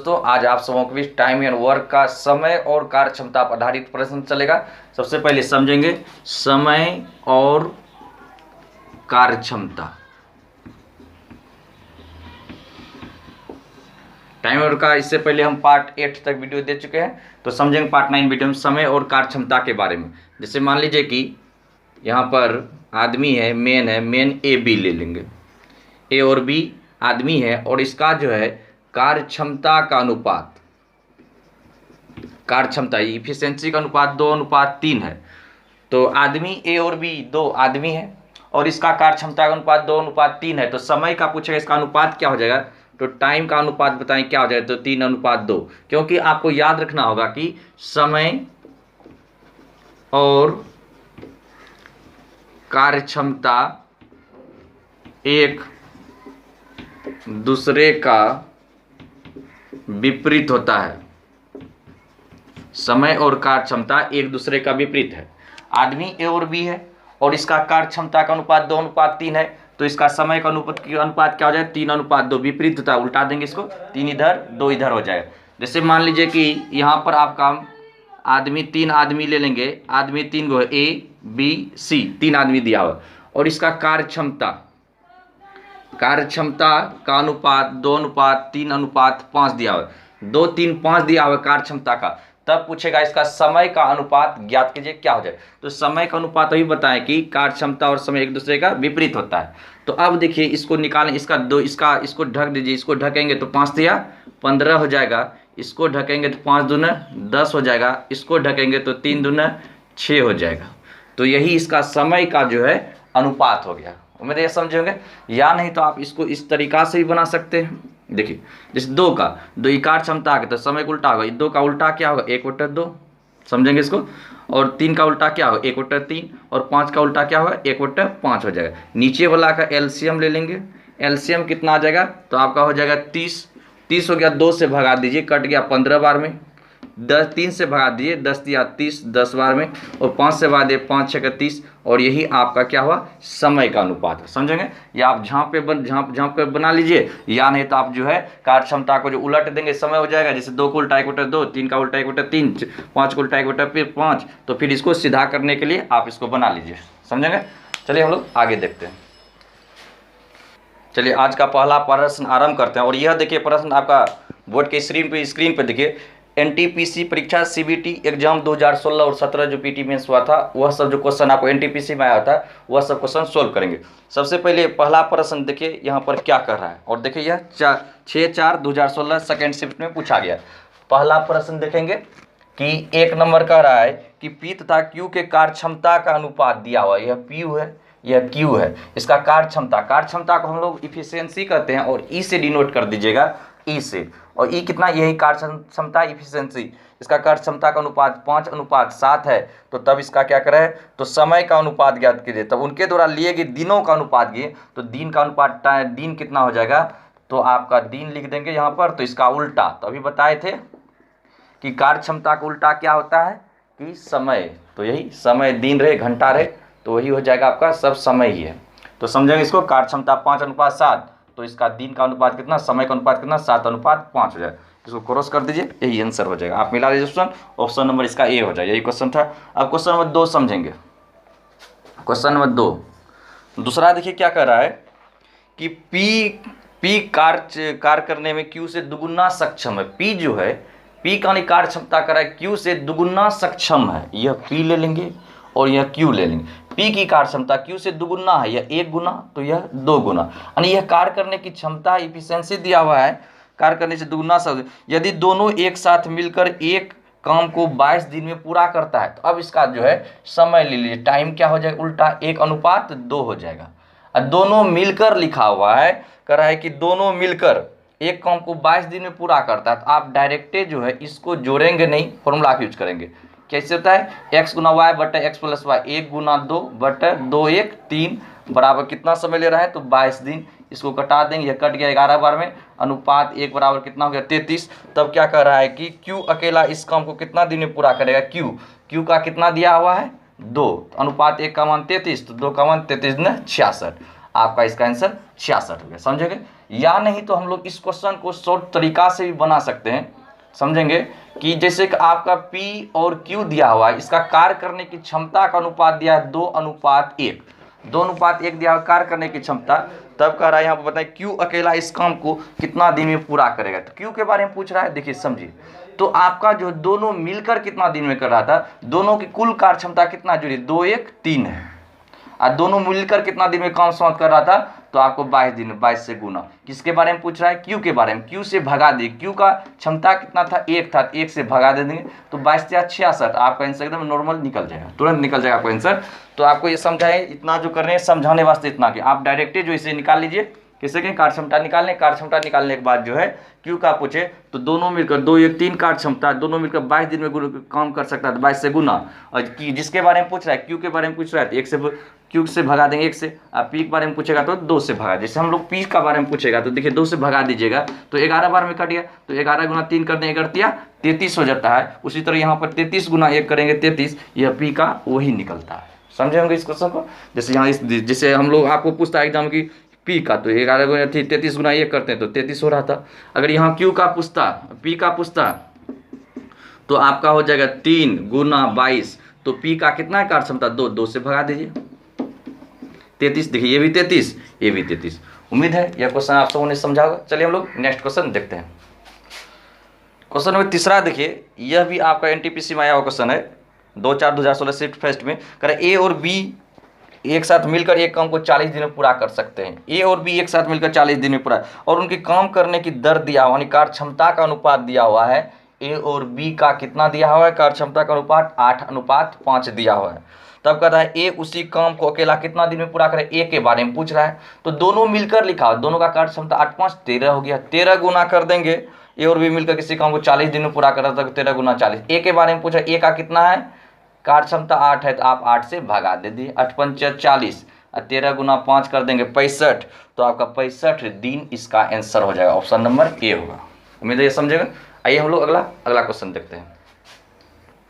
दोस्तों, आज आप सबों के बीच टाइम एंड वर्क का समय और कार्य क्षमता पर आधारित प्रश्न चलेगा। सबसे पहले समझेंगे समय और कार्य क्षमता। टाइम और का इससे पहले हम पार्ट 8 तक वीडियो दे चुके हैं, तो समझेंगे पार्ट 9 वीडियो में समय और कार्य क्षमता के बारे में। जैसे मान लीजिए कि यहाँ पर आदमी है, मेन ए बी ले लेंगे। ए और बी आदमी है और इसका जो है कार्य क्षमता का अनुपात, कार्य क्षमता इफिशिएंसी का अनुपात 2:3 है। तो आदमी ए और बी दो आदमी है और इसका कार्य क्षमता का अनुपात 2:3 है। तो समय का पूछेगा, इसका अनुपात क्या हो जाएगा, तो टाइम का अनुपात बताएं क्या हो जाएगा, तो 3:2। क्योंकि आपको याद रखना होगा कि समय और कार्य क्षमता एक दूसरे का विपरीत होता है। समय और कार्य क्षमता एक दूसरे का विपरीत है। आदमी ए और बी है और इसका कार्य क्षमता का अनुपात 2:3 है, तो इसका समय का अनुपात क्या हो जाएगा, 3:2। विपरीत होता है, उल्टा देंगे इसको, 3 इधर 2 इधर हो जाएगा। जैसे मान लीजिए कि यहाँ पर आपका आदमी 3 आदमी ले लेंगे, आदमी 3 गो, ए बी सी 3 आदमी दिया हुआ और इसका कार्य क्षमता का अनुपात 2:3:5 दिया हुआ, 2 3 5 दिया हुआ कार्य क्षमता का। तब पूछेगा इसका समय का अनुपात ज्ञात कीजिए क्या हो जाए। तो समय का अनुपात अभी बताएं कि कार्य क्षमता और समय एक दूसरे का विपरीत होता है। तो अब देखिए इसको निकालें, इसको ढक दीजिए, इसको ढकेंगे तो 5 दिया 15 हो जाएगा, इसको ढकेंगे तो 5 दूना 10 हो जाएगा, इसको ढकेंगे तो 3 दूना 6 हो जाएगा। तो यही इसका समय का जो है अनुपात हो गया। उम्मीद ये समझे होंगे, या नहीं तो आप इसको इस तरीका से भी बना सकते हैं। देखिए जैसे 2 कार्य क्षमता आ गया तो समय का उल्टा होगा, 2 का उल्टा क्या होगा, 1/2 समझेंगे इसको। और 3 का उल्टा क्या होगा, 1/3 और 5 का उल्टा क्या होगा, 1/5 हो जाएगा। नीचे वाला का एलसीएम ले लेंगे, एलसीएम कितना आ जाएगा, तो आपका हो जाएगा 30 हो गया, 2 से भगा दीजिए, कट गया 15 बार में, 3 से भगा दीजिए, 10 दिया 30 10 बार में, और 5 से भगा दिए 5 6 30, और यही आपका क्या हुआ, समय का अनुपात है। समझेंगे, या आप झाँप पे बना लीजिए, या नहीं तो आप जो है कार्य क्षमता को जो उलट देंगे समय हो जाएगा। जैसे 2 का उल्टा 1/2, 3 का उल्टा 1/3, 5 का उल्टा 1/5, तो फिर इसको सीधा करने के लिए आप इसको बना लीजिए। समझेंगे, चलिए हम लोग आगे देखते हैं। चलिए आज का पहला प्रश्न आरंभ करते हैं। और यह देखिए प्रश्न आपका बोर्ड के स्क्रीन पे देखिए, एनटीपीसी परीक्षा सीबीटी एग्जाम 2016 और 17 जो पीटी मेंस हुआ था, वह सब जो क्वेश्चन आपको एनटीपीसी में आया था वह सब क्वेश्चन सोल्व करेंगे। सबसे पहले पहला प्रश्न देखिए यहाँ पर क्या कर रहा है, और देखिए यह 6/4/2016 सेकेंड शिफ्ट में पूछा गया। पहला प्रश्न देखेंगे कि 1 नंबर कह रहा है कि पी तथा क्यू के कार्य क्षमता का अनुपात दिया हुआ, यह पी है यह क्यू है। इसका कार्य क्षमता को हम लोग इफिशियंसी कहते हैं और ई से डिनोट कर दीजिएगा, ई से। और ई कितना, यही कार्य क्षमता इफिशियंसी। इसका कार्य क्षमता का अनुपात 5:7 है। तो तब इसका क्या करें, तो समय का अनुपात ज्ञात कीजिए। तब उनके द्वारा लिए गए दिनों का अनुपात दिए, तो दिन का अनुपात दिन कितना हो जाएगा, तो आपका दिन लिख देंगे यहाँ पर। तो इसका उल्टा, तो अभी बताए थे कि कार्य क्षमता का उल्टा क्या होता है कि समय। तो यही समय दिन रहे घंटा रहे तो वही हो जाएगा आपका सब समय ही है। तो समझेंगे इसको, कार्य क्षमता 5:7, तो इसका दिन का अनुपात कितना, समय का अनुपात कितना, 7:5 हो जाएगा। इसको क्रॉस कर दीजिए, यही आंसर हो जाएगा। आप मिला दीजिए ऑप्शन नंबर इसका ए हो जाएगा। यही क्वेश्चन था। अब क्वेश्चन नंबर 2 समझेंगे। क्वेश्चन नंबर 2 दूसरा देखिए क्या कह रहा है कि पी कार्य करने में क्यू से दुगुना सक्षम है। पी जो है, पी का कार्य क्षमता कर रहा है क्यू से दुगुना सक्षम है। यह पी ले लेंगे और यह क्यू ले लेंगे। पी की कार्य क्षमता क्यू से दुगुना है, यह 1 गुना तो यह 2 गुना, यानी यह कार्य करने की क्षमता इफिशियंसी दिया हुआ है, कार्य करने से दुगुना सब। यदि दोनों एक साथ मिलकर एक काम को 22 दिन में पूरा करता है, तो अब इसका जो है समय ले लीजिए, टाइम क्या हो जाएगा, उल्टा 1:2 हो जाएगा। और दोनों मिलकर लिखा हुआ है, कह रहा है कि दोनों मिलकर एक काम को 22 दिन में पूरा करता है। तो आप डायरेक्टे जो है इसको जोड़ेंगे नहीं, फॉर्मूला यूज करेंगे। कैसे होता है, x गुना वाई बटे x प्लस वाई, 1 गुना 2 बटे 2 1 3 बराबर कितना समय ले रहा है, तो 22 दिन। इसको कटा देंगे, यह कट गया 11 बार में, अनुपात 1 बराबर कितना हो गया, 33। तब क्या कर रहा है कि q अकेला इस काम को कितना दिन में पूरा करेगा, q का कितना दिया हुआ है 2, अनुपात 1 का मान 33, तो 2 का मान 33 ने 66। आपका इसका आंसर 66 हो गया, समझेंगे। या नहीं तो हम लोग इस क्वेश्चन को शॉर्ट तरीका से भी बना सकते हैं, समझेंगे कि जैसे कि आपका P और Q दिया हुआ है, इसका कार्य करने की क्षमता का अनुपात दिया है 2:1, 2:1 दिया हुआ कार्य करने की क्षमता। तब कह रहा है यहाँ पर बताएं Q अकेला इस काम को कितना दिन में पूरा करेगा। तो Q के बारे में पूछ रहा है, देखिए समझिए। तो आपका जो दोनों मिलकर कितना दिन में कर रहा था, दोनों की कुल कार्य क्षमता कितना जुड़ी, 2 1 3 है, और दोनों मिलकर कितना दिन में काम समाप्त कर रहा था, तो आपको 22 दिन में 22 से गुना। किसके बारे में पूछ रहा है, Q के बारे में। Q से भगा दी, Q का क्षमता कितना था, 1 था, 1 से भगा दे देंगे तो 22 से 66, आपका आंसर एकदम नॉर्मल निकल जाएगा, तुरंत निकल जाएगा आपका आंसर। तो आपको ये समझाए, इतना जो कर रहे हैं समझाने वास्ते इतना कि आप डायरेक्टली जो इसे निकाल लीजिए, किससे कहें, कार्य क्षमता निकालने। कार्य क्षमता निकालने के बाद जो है Q का पूछे तो दोनों मिलकर 2 1 3 कार्य क्षमता, दोनों मिलकर 22 दिन में काम कर सकता है, तो 22 से गुना। और जिसके बारे में पूछ रहा है, Q के बारे में पूछ रहा है, तो 1 से Q से भगा देंगे 1 से, और P के बारे में पूछेगा तो 2 से भगा। जैसे हम लोग P का बारे में पूछेगा तो देखिए 2 से भगा दीजिएगा तो 11 बार में कट गया, तो 11 गुना 3 कर दें 11 33 हो जाता है। उसी तरह यहाँ पर 33 गुना 1 करेंगे 33, यह P का वही निकलता है, समझे होंगे इस क्वेश्चन को। जैसे यहाँ जैसे हम लोग आपको पूछता है एग्जाम की P का, तो 11 गुना 33 गुना 1 करते हैं तो 33 हो रहा था। अगर यहाँ Q का पूछता, P का पूछता, तो आपका हो जाएगा 3 गुना 22, तो P का कितना है कार्य क्षमता, 2, 2 से भगा दीजिए 33। देखिए ये भी 33, ये भी 33। उम्मीद है यह क्वेश्चन आप सबों ने समझा होगा। चलिए हम लोग नेक्स्ट क्वेश्चन देखते हैं। क्वेश्चन नंबर 3 देखिए, यह भी आपका NTPC में आया हुआ क्वेश्चन है 2/4/2016 शिफ्ट फर्स्ट में। कह रहे A और B एक साथ मिलकर एक काम को 40 दिन में पूरा कर सकते हैं। A और B एक साथ मिलकर 40 दिन में पूरा, और उनके काम करने की दर दिया हुआ, यानी कार्य क्षमता का अनुपात दिया हुआ है। A और B का कितना दिया हुआ है, कार्य क्षमता का अनुपात 8:5 दिया हुआ है। तब कहता है A उसी काम को अकेला कितना दिन में पूरा करे, A के बारे में पूछ रहा है। तो दोनों मिलकर लिखा, दोनों का कार्य क्षमता 8 5 13 हो गया, 13 गुना कर देंगे। A और B मिलकर किसी काम को 40 दिन में पूरा कर रहा था, 13 गुना 40। A के बारे में पूछा, A का कितना है, कार्य क्षमता 8 है, तो आप 8 से भगा दे दिए, 8 5 40, और 13 गुना 5 कर देंगे 65, तो आपका 65 दिन इसका आंसर हो जाएगा, ऑप्शन नंबर A होगा। उम्मीद है ये समझेगा। आइए हम लोग अगला क्वेश्चन देखते हैं।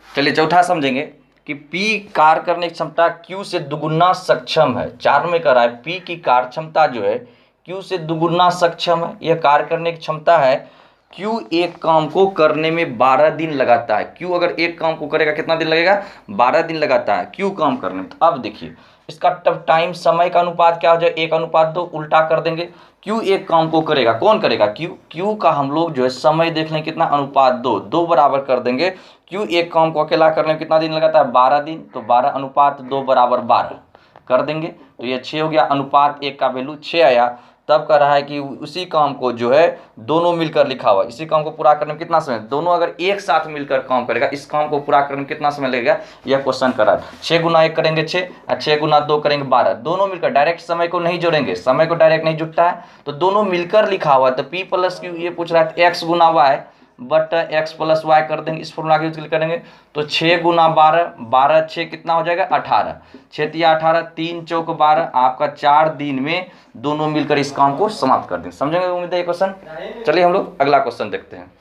चलिए चौथा समझेंगे कि P कार्य करने की क्षमता Q से दुगुना सक्षम है। 4 में कह रहा है P की कार्य क्षमता जो है Q से दुगुना सक्षम है। यह कार्य करने की क्षमता है। Q एक काम को करने में 12 दिन लगाता है। Q अगर एक काम को करेगा कितना दिन लगेगा, 12 दिन लगाता है Q काम करने में। तो अब देखिए इसका तब टाइम समय का अनुपात क्या हो जाए, 1:2, उल्टा कर देंगे। Q एक काम को करेगा, कौन करेगा, Q का हम लोग जो है समय देख लें कितना, अनुपात 2 बराबर कर देंगे। Q एक काम को अकेला करने में कितना दिन लगाता है, 12 दिन, तो 12:2 बराबर 12 कर देंगे, तो ये 6 हो गया। अनुपात 1 का वैल्यू 6 आया। तब कह रहा है कि उसी काम को जो है दोनों मिलकर लिखा हुआ, इसी काम को पूरा करने में कितना समय, दोनों अगर एक साथ मिलकर काम करेगा, इस काम को पूरा करने में कितना समय लगेगा, यह क्वेश्चन कर रहा है। 6 गुना 1 करेंगे 6, और 6 गुना 2 करेंगे 12, दोनों मिलकर, डायरेक्ट समय को नहीं जोड़ेंगे, समय को डायरेक्ट नहीं जुटता है, तो दोनों मिलकर लिखा हुआ है। तो P प्लस Q ये पूछ रहा है x गुना y but x plus y कर देंगे, इस फॉर्मूला का यूज करेंगे। तो 6 गुना 12, 12 6 कितना हो जाएगा, 18, 6 तिया 18, 3 चौक 12, आपका 4 दिन में दोनों मिलकर इस काम को समाप्त कर देंगे। समझेंगे उम्मीद है ये क्वेश्चन। चलिए हम लोग अगला क्वेश्चन देखते हैं।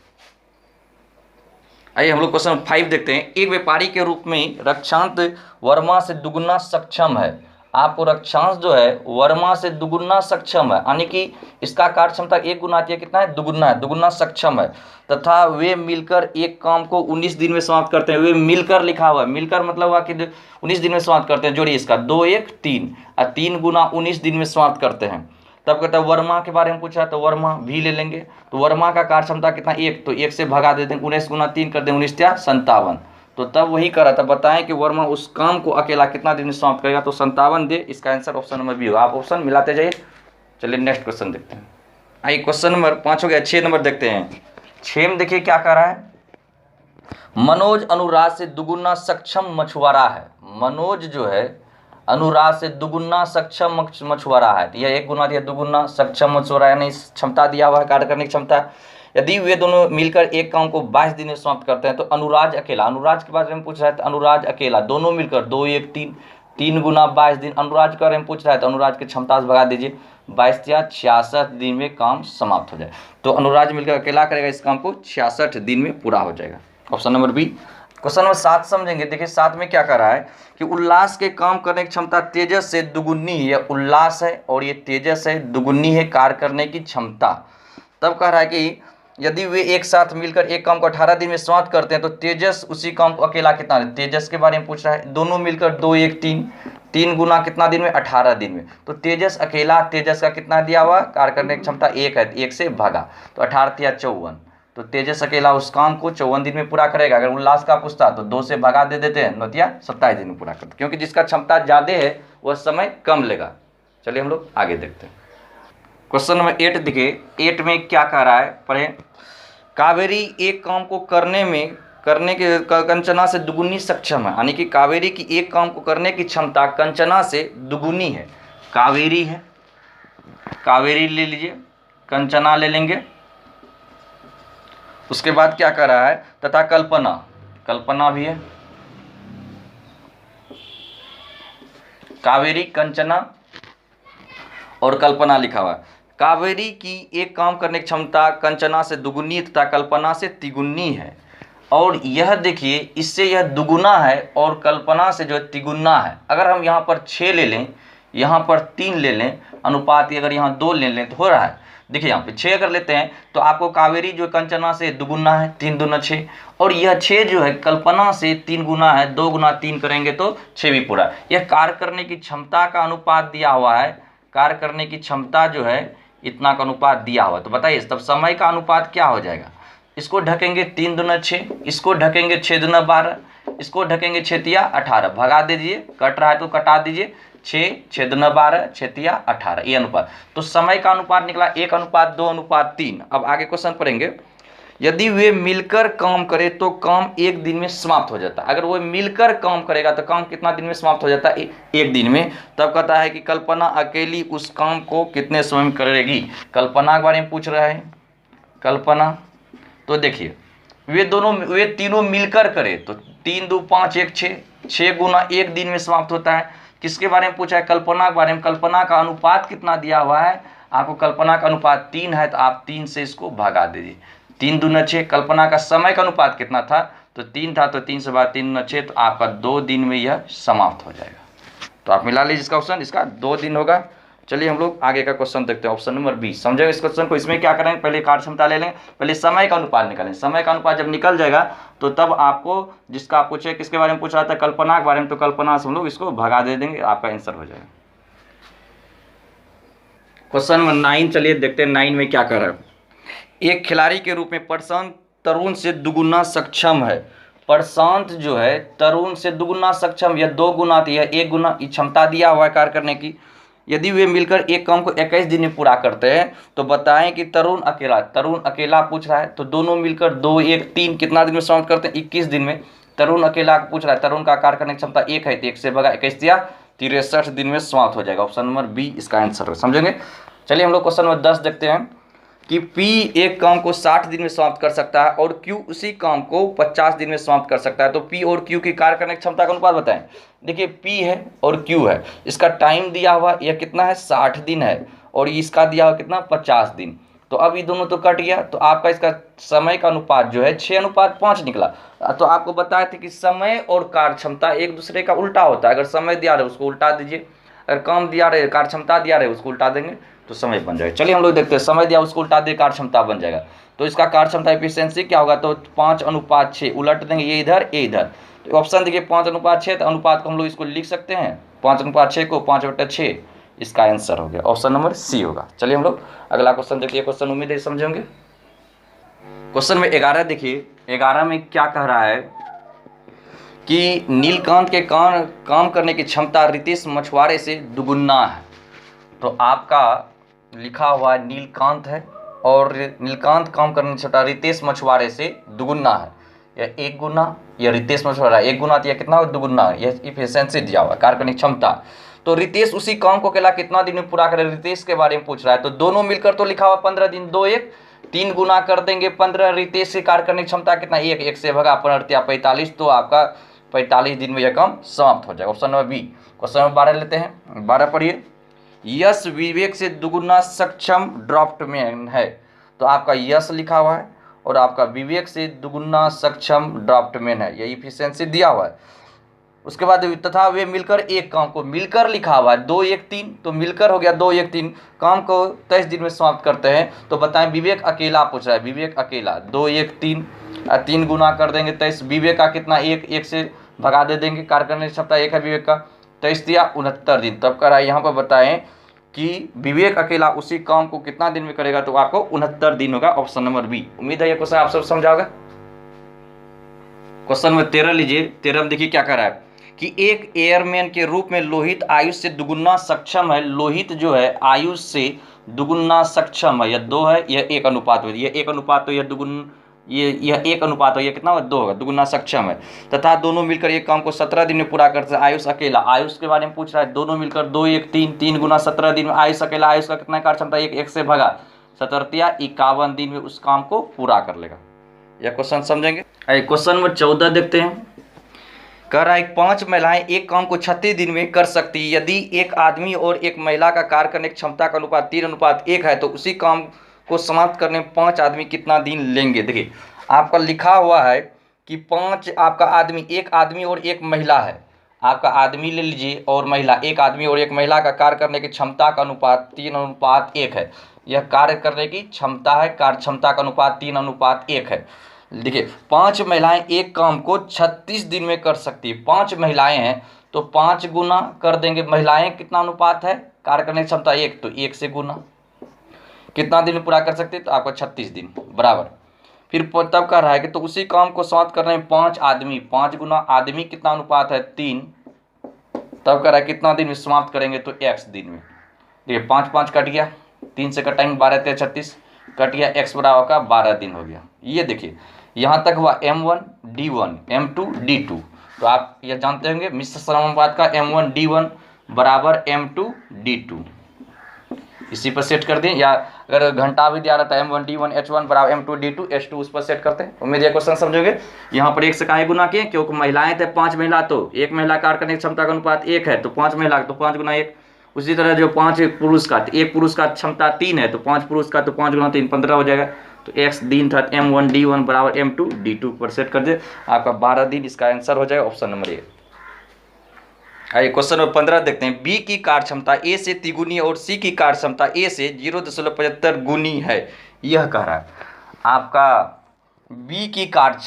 आइए हम लोग क्वेश्चन 5 देखते हैं। एक व्यापारी के रूप में रक्षांत वर्मा से दुगुना सक्षम है। आपको रक्षांश जो है वर्मा से दुगुना सक्षम है, यानी कि इसका कार्य क्षमता 1 गुना आती है, कितना है, दुगुना है, दुगुना सक्षम है, तथा वे मिलकर एक काम को 19 दिन में समाप्त करते हैं। वे मिलकर लिखा हुआ है, मिलकर मतलब हुआ कि 19 दिन में समाप्त करते हैं। जोड़िए इसका 2 1 3, और 3 गुना 19 दिन में समाप्त करते हैं। तब कहता है वर्मा के बारे में पूछा, तो वर्मा भी ले लेंगे। तो वर्मा का कार्य क्षमता कितना, 1, तो 1 से भगा देते हैं, 19 गुना 3 कर दें, 19 या 57। तो तब वही कर रहा था, बताएं कि वर्मा उस काम को अकेला कितना दिन में समाप्त करेगा, तो 57 दे, इसका आंसर ऑप्शन नंबर बी होगा। आप ऑप्शन मिलाते जाइए। चलिए नेक्स्ट क्वेश्चन देखते हैं। आइए क्वेश्चन नंबर 5 हो गया, 6 नंबर देखते हैं। 6 में देखिए क्या कह रहा है, मनोज अनुराग से दुगुना सक्षम मछुआरा है। मनोज जो है अनुराग से दुगुना सक्षम मछुआरा है, तो यह 1 गुना दिया, दुगुना सक्षम मछुआरा, यानी क्षमता दिया हुआ है, कार्य करने की क्षमता। यदि वे दोनों मिलकर एक काम को 22 दिन में समाप्त करते हैं, तो अनुराज अकेला, अनुराज के बारे में पूछ रहा है, तो अनुराज अकेला, दोनों मिलकर 2 1 3, 3 गुना 22 दिन, अनुराज के बारे में पूछ रहा है, तो अनुराज की क्षमता से भगा दीजिए, 22 या 66 दिन में काम समाप्त हो जाए। तो अनुराज मिलकर अकेला करेगा, इस काम को 66 दिन में पूरा हो जाएगा। Option number B question number 7 समझेंगे। देखिए 7 में क्या कर रहा है कि उल्लास के काम करने की क्षमता तेजस से दुगुनी है। उल्लास है और ये तेजस है, दुगुनी है कार्य करने की क्षमता। तब कह रहा है कि यदि वे एक साथ मिलकर एक काम को 18 दिन में समाप्त करते हैं तो तेजस उसी काम को अकेला कितना, तेजस के बारे में पूछ रहा है। दोनों मिलकर 2 1 3, 3 गुना कितना दिन में, 18 दिन में। तो तेजस अकेला, तेजस का कितना दिया हुआ, कार्य करने की क्षमता 1 है, 1 से भागा तो 18 या 54। तो तेजस अकेला उस काम को 54 दिन में पूरा करेगा। अगर उल्लास का पूछता तो 2 से भगा दे देते हैं, नोतिया 27 दिन में पूरा करते, क्योंकि जिसका क्षमता ज़्यादा है वह समय कम लेगा। चलिए हम लोग आगे देखते हैं। क्वेश्चन नंबर 8 देखिए, 8 में क्या कह रहा है, पढ़ें। कावेरी एक काम को करने के कंचना से दुगुनी सक्षम है। यानी कि कावेरी की एक काम को करने की क्षमता कंचना से दुगुनी है। कावेरी है, कावेरी ले लीजिए, कंचना ले लेंगे। उसके बाद क्या कर रहा है, तथा कल्पना, कल्पना भी है। कावेरी, कंचना और कल्पना लिखा हुआ है। कावेरी की एक काम करने की क्षमता कंचना से दुगुनी तथा कल्पना से तिगुनी है। और यह देखिए, इससे यह दुगुना है और कल्पना से जो है तिगुना है। अगर हम यहाँ पर 6 ले लें, यहाँ पर 3 ले लें, अनुपात अगर यहाँ 2 ले लें तो हो रहा है। देखिए यहाँ पे 6 अगर लेते हैं तो आपको कावेरी जो कंचना से दुगुना है, 3 दूना 6, और यह 6 जो है कल्पना से 3 गुना है, 2 गुना 3 करेंगे तो 6 भी पूरा। यह कार्य करने की क्षमता का अनुपात दिया हुआ है। कार्य करने की क्षमता जो है इतना का अनुपात दिया हुआ। तो बताइए तब समय का अनुपात क्या हो जाएगा। इसको ढकेंगे 3 दूना 6, इसको ढकेंगे 6 दूना 12, इसको ढकेंगे 6 तिया 18, भगा दीजिए, कट रहा है तो कटा दीजिए। 6 6 दूना 12, 6 तिया 18, ये अनुपात। तो समय का अनुपात निकला 1:2:3। अब आगे क्वेश्चन पढ़ेंगे। यदि वे मिलकर काम करे तो काम 1 दिन में समाप्त हो जाता है। अगर वो मिलकर काम करेगा तो काम कितना दिन में समाप्त हो जाता है, 1 दिन में। तब कहता है कि कल्पना अकेली उस काम को कितने समय में करेगी। कल्पना के बारे में पूछ रहा है। कल्पना, तो देखिए वे तीनों मिलकर करे तो 3 2 5 1 6, 6 गुना 1 दिन में समाप्त होता है। किसके बारे में पूछा है, कल्पना के बारे में। कल्पना का अनुपात कितना दिया हुआ है आपको, कल्पना का अनुपात 3 है तो आप 3 से इसको भगा दीजिए। 3 दूना 6। कल्पना का समय का अनुपात कितना था, तो 3 था, तो 3 से बाद 3 दूना 6, तो आपका 2 दिन में यह समाप्त हो जाएगा। तो आप मिला लीजिए इसका ऑप्शन, इसका 2 दिन होगा। चलिए हम लोग आगे का क्वेश्चन देखते हैं, ऑप्शन नंबर 20। समझेंगे इस क्वेश्चन को। इसमें क्या करेंगे, पहले कार्य क्षमता ले लेंगे, पहले समय का अनुपात निकालें। समय का अनुपात जब निकल जाएगा तो तब आपको जिसका आप पूछे किसके बारे में पूछ रहा था, कल्पना के बारे में, तो कल्पना से हम लोग इसको भगा दे देंगे, आपका आंसर हो जाएगा। क्वेश्चन नंबर 9 चलिए देखते हैं 9 में क्या कर रहा है। एक खिलाड़ी के रूप में प्रशांत तरुण से दुगुना सक्षम है। प्रशांत जो है तरुण से दुगुना सक्षम, यह 2 गुना थी, यह 1 गुना क्षमता दिया हुआ है कार्य करने की। यदि वे मिलकर एक काम को 21 दिन में पूरा करते हैं तो बताएं कि तरुण अकेला पूछ रहा है, तो दोनों मिलकर 2 1 3 कितना दिन में समाप्त करते हैं, 21 दिन में। तरुण अकेला पूछ रहा है, तरुण का कार्य करने की क्षमता 1 है, तो 1 से भगा 21 दिया, 63 दिन में समाप्त हो जाएगा। ऑप्शन नंबर बी इसका आंसर है। समझेंगे। चलिए हम लोग क्वेश्चन नंबर 10 देखते हैं कि P एक काम को 60 दिन में समाप्त कर सकता है और Q उसी काम को 50 दिन में समाप्त कर सकता है। तो P और Q की कार्य करने की क्षमता का अनुपात बताएं। देखिए P है और Q है, इसका टाइम दिया हुआ यह कितना है, 60 दिन है, और इसका दिया हुआ कितना, 50 दिन। तो अब ये दोनों तो कट गया, तो आपका इसका समय का अनुपात जो है 6:5 निकला। तो आपको बताए थे कि समय और कार्य क्षमता एक दूसरे का उल्टा होता है। अगर समय दिया रहे उसको उल्टा दीजिए, अगर काम दिया रहे, कार्य क्षमता दिया रहे उसको उल्टा देंगे तो समय बन जाएगा। चलिए हम लोग देखते हैं, समय दिया उसको उल्टा दे, कार्य क्षमता बन जाएगा। तो इसका कार्य क्षमता एफिशिएंसी क्या होगा, तो 5:6 उलट देंगे, ये इधर ये इधर। तो ऑप्शन देखिए 5:6, तो अनुपात को हम लोग इसको लिख सकते हैं 5:6 को 5/6, इसका आंसर हो गया। ऑप्शन नंबर सी होगा। चलिए हम लोग अगला क्वेश्चन देखिए। क्वेश्चन उम्मीद है समझेंगे। क्वेश्चन में 11 देखिए, 11 में क्या कह रहा है कि नीलकांत के काम करने की क्षमता रितेश मछुआरे से दुगुना है। तो आपका लिखा हुआ नीलकांत है और नीलकांत काम करने की क्षमता रितेश मछुआरे से दुगुना है। यह 1 गुना, यह रितेश मछुआरा 1 गुना, तो यह कितना दुगुना, यह इफिशिएंसी दिया हुआ कार्य करने की क्षमता। तो रितेश उसी काम को अकेला कितना दिन में पूरा करे, रितेश के बारे में पूछ रहा है। तो दोनों मिलकर तो लिखा हुआ 15 दिन, 2 1 3 गुना कर देंगे 15। रितेश की कार्य करने की क्षमता कितना, 1 से भगा 45, तो आपका 45 दिन में यह काम समाप्त हो जाएगा। Option number B. Question number 12 लेते हैं, 12 पढ़िए। यश विवेक से दुगुना सक्षम ड्राफ्ट में है। तो आपका यश लिखा हुआ है और आपका विवेक से दुगुना सक्षम ड्राफ्टमैन है, ये इफिशियंसी दिया हुआ है। उसके बाद तथा वे मिलकर एक काम को, मिलकर लिखा हुआ है 2 1 3, तो मिलकर हो गया 2 1 3, काम को 23 दिन में समाप्त करते हैं। तो बताएं विवेक अकेला पूछ रहा है, विवेक अकेला 2 1 3, 3 गुना कर देंगे 23, विवेक का कितना 1, 1 से भगा दे देंगे, कार्य करने की क्षमता 1 है विवेक का, 23 दिया 69 दिन। तब करा यहाँ पर बताएं कि विवेक अकेला उसी काम को कितना दिन में करेगा, तो आपको 69 दिन होगा, ऑप्शन नंबर बी। उम्मीद है ये क्वेश्चन आप सब समझाओगे। क्वेश्चन में 13 लीजिए, 13 में देखिए क्या कर रहा है कि एक एयरमैन के रूप में लोहित आयुष से दुगुना सक्षम है, लोहित जो है आयुष से दुगुना सक्षम है, यह 2 है, यह 1 अनुपात हो, यह 1 अनुपात, तो यह दुगुन, यह 1 अनुपात हो, यह कितना होगा 2 होगा, दुगुना सक्षम है। तथा दोनों मिलकर एक काम को 17 दिन में पूरा करते हैं। आयुष अकेला, आयुष के बारे में पूछ रहा है, दोनों मिलकर 2 1 3, 3 गुना 17 दिन में, आयुष अकेला, आयुष का कितना कार्य क्षमता 1, 1 से भगा 17 51 दिन में उस काम को पूरा कर लेगा। यह क्वेश्चन समझेंगे। क्वेश्चन नंबर 14 देखते हैं। कह रहा है 5 महिलाएं एक काम को 36 दिन में कर सकती है, यदि एक आदमी और एक महिला का कार्य करने की क्षमता का अनुपात 3:1 है, तो उसी काम को समाप्त करने में 5 आदमी कितना दिन लेंगे। देखिए आपका लिखा हुआ है कि 5 आपका आदमी, एक आदमी और एक महिला है, आपका आदमी ले लीजिए और महिला, एक आदमी और एक महिला का कार्य करने की क्षमता का अनुपात 3:1 है, यह कार्य करने की क्षमता है, कार्य क्षमता का अनुपात 3:1 है। देखिए 5 महिलाएं एक काम को 36 दिन में कर सकती है, 5 महिलाएं हैं तो 5 गुना कर देंगे, महिलाएं कितना अनुपात है, कार्य करने की क्षमता 1, तो 1 से गुना, कितना दिन में पूरा कर सकते हैं, तो आपको 36 दिन बराबर। फिर तब कह रहा है कि तो उसी काम को समाप्त करने में 5 आदमी, 5 गुना आदमी कितना अनुपात है 3, तब कह रहा है कितना दिन में समाप्त करेंगे, तो x दिन में। देखिए 5 5 कट गया, 3 से कटाएंगे 12 3 36, कट गया, x बराबर का 12 दिन हो गया। ये देखिए यहाँ तक हुआ M1 D1 M2 D2, तो आप ये जानते होंगे मिश्र समानुपात का M1 D1 बराबर M2 D2, इसी पर सेट कर दें, या अगर घंटा भी दिया रहता है M1 D1 H1 बराबर M2 D2 H2, उस पर सेट करते हैं। उम्मीद है क्वेश्चन समझोगे। यहाँ पर 1 से काहे गुना किए, क्योंकि महिलाएं थे 5 महिला, तो एक महिला कार्य करने की क्षमता का अनुपात 1 है, तो 5 महिला तो 5 गुना 1। उसी तरह जो 5 पुरुष का, एक पुरुष का क्षमता 3 है, तो 5 पुरुष का तो 5 गुना 3 15 हो जाएगा, तो x दिन था M1 D1 बराबर M2 D2 पर सेट कर दे, आपका 12 दिन इसका आंसर हो जाएगा, ऑप्शन नंबर ए। आइए क्वेश्चन नंबर 15 देखते हैं। B की कार्य क्षमता A से तिगुनी और C की कार्य क्षमता A से 0.75 गुनी है, यह कह रहा है आपका B की कार्य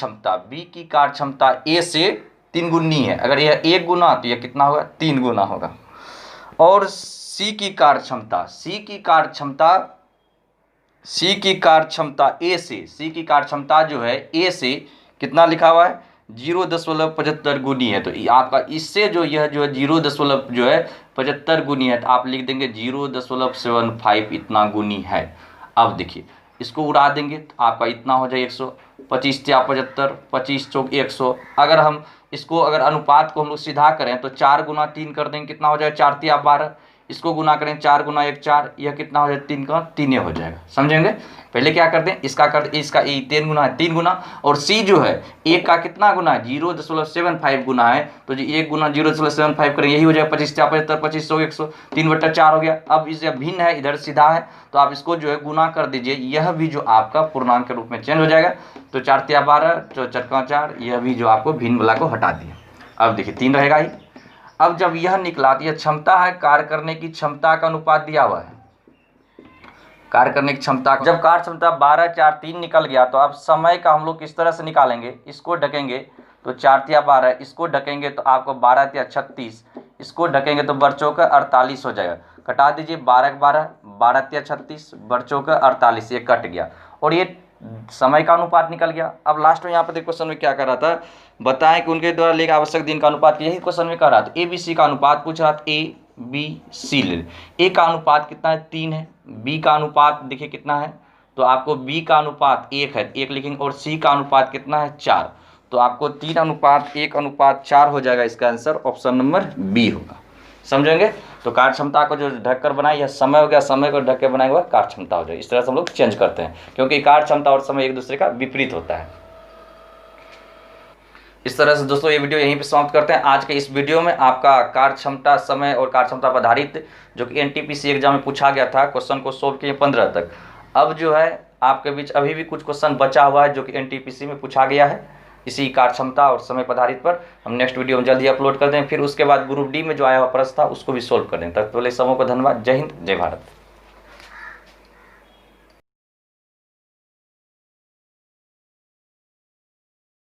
क्षमता A से 3 गुनी है, अगर यह 1 गुना तो यह कितना होगा 3 गुना होगा। और C की कार्य क्षमता A से, C की कार्य क्षमता जो है A से कितना लिखा हुआ है 0.75 गुनी है, तो आपका इससे जो यह जो है 0.75 गुनी है, तो आप लिख देंगे 0.75 इतना गुनी है। अब देखिए इसको उड़ा देंगे तो आपका इतना हो जाए 100, 25 या 75, 25 चौक 100। अगर हम इसको अगर अनुपात को हम लोग सीधा करें तो 4 गुना 3 कर देंगे, कितना हो जाए 4 या 12, इसको गुना करें 4 गुना 1 4, यह कितना हो जाए 3 का 3 हो जाएगा। समझेंगे, पहले क्या करते हैं इसका कर, इसका 3 गुना है 3 गुना, और C जो है 1 का कितना गुना है 0.75 गुना है, तो जो 1 गुना 0.75 करें यही हो जाएगा 25 या 75, 25 100 100, 3/4 हो गया। अब इसे भिन्न है, इधर सीधा है, तो आप इसको जो है गुना कर दीजिए, यह भी जो आपका पूर्णांक के रूप में चेंज हो जाएगा, तो 4 या 12, तो 4 4, यह भी जो आपको भिन्न वाला को हटा दिया। अब देखिए 3 रहेगा ही। अब जब यह निकला तो यह क्षमता है, कार्य करने की क्षमता का अनुपात दिया हुआ है, कार्य करने की क्षमता, जब कार्य क्षमता 12 4 3 निकल गया, तो अब समय का हम लोग किस तरह से निकालेंगे, इसको ढकेंगे तो 4 या 12, इसको ढकेंगे तो आपको 12 या 36, इसको ढकेंगे तो बरचों का 48 हो जाएगा। कटा दीजिए 12 12, 12 या 36, बरचों का 48, ये कट गया और ये समय का अनुपात निकल गया। अब लास्ट में यहाँ पर क्वेश्चन में क्या कर रहा था, बताएं कि उनके द्वारा लेकर आवश्यक दिन का अनुपात, यही क्वेश्चन में कर रहा था। ABC का अनुपात पूछ रहा था, ABC ले, A का अनुपात कितना है 3 है, B का अनुपात देखिए कितना है, तो आपको B का अनुपात 1 है 1 लिखेंगे, और C का अनुपात कितना है 4, तो आपको 3:1:4 हो जाएगा, इसका आंसर ऑप्शन नंबर B होगा। समझेंगे, तो कार्य क्षमता को जो ढककर बनाए, यह समय हो गया, समय को ढक के बनाए हुआ कार्य क्षमता हो जाएगी। इस तरह से हम लोग चेंज करते हैं, क्योंकि कार्य क्षमता और समय एक दूसरे का विपरीत होता है। इस तरह से दोस्तों ये वीडियो यहीं पे समाप्त करते हैं। आज के इस वीडियो में आपका कार्य क्षमता, समय और कार्य क्षमता पर आधारित जो कि NTPC एग्जाम में पूछा गया था, क्वेश्चन को सोल्व किए 15 तक। अब जो है आपके बीच अभी भी कुछ क्वेश्चन बचा हुआ है जो कि एनटीपीसी में पूछा गया है इसी कार्य क्षमता और समय पर आधारित पर। हम नेक्स्ट वीडियो में जल्दी अपलोड कर दें, फिर उसके बाद ग्रुप डी में जो आया हुआ प्रश्न था उसको भी सोल्व कर दें। तब तो ले सबों को धन्यवाद। जय हिंद, जय भारत।